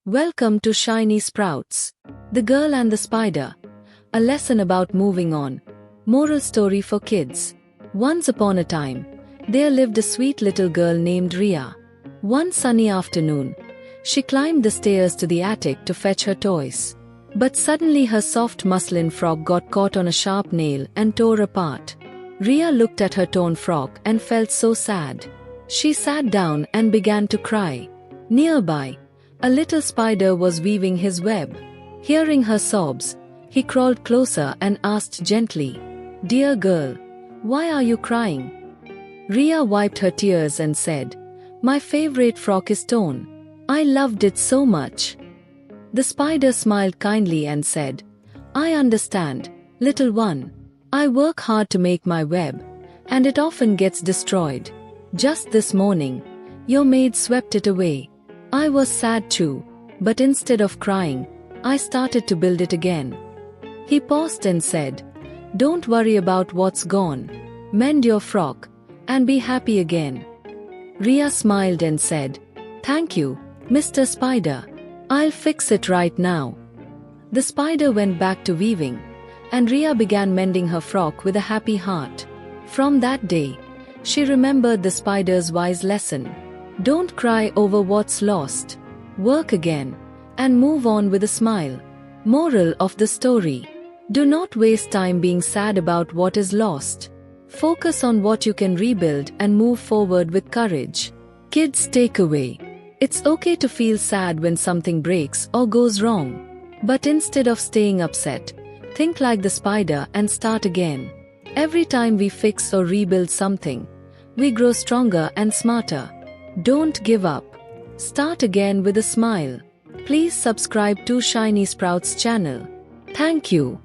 Welcome to Shiny Sprouts. The Girl and the Spider. A lesson about moving on. Moral story for kids. Once upon a time, there lived a sweet little girl named Riya. One sunny afternoon, she climbed the stairs to the attic to fetch her toys. But suddenly her soft muslin frock got caught on a sharp nail and tore apart. Riya looked at her torn frock and felt so sad. She sat down and began to cry. Nearby, a little spider was weaving his web. Hearing her sobs, he crawled closer and asked gently, "Dear girl, why are you crying?" Riya wiped her tears and said, "My favorite frock is torn. I loved it so much." The spider smiled kindly and said, "I understand, little one. I work hard to make my web, and it often gets destroyed. Just this morning, your maid swept it away. I was sad too, but instead of crying, I started to build it again." He paused and said, "Don't worry about what's gone. Mend your frock, and be happy again." Riya smiled and said, "Thank you, Mr. Spider. I'll fix it right now." The spider went back to weaving, and Riya began mending her frock with a happy heart. From that day, she remembered the spider's wise lesson. Don't cry over what's lost. Work again, and move on with a smile. Moral of the story. Do not waste time being sad about what is lost. Focus on what you can rebuild and move forward with courage. Kids takeaway. It's okay to feel sad when something breaks or goes wrong. But instead of staying upset, think like the spider and start again. Every time we fix or rebuild something, we grow stronger and smarter. Don't give up. Start again with a smile. Please subscribe to Shiny Sprouts channel. Thank you.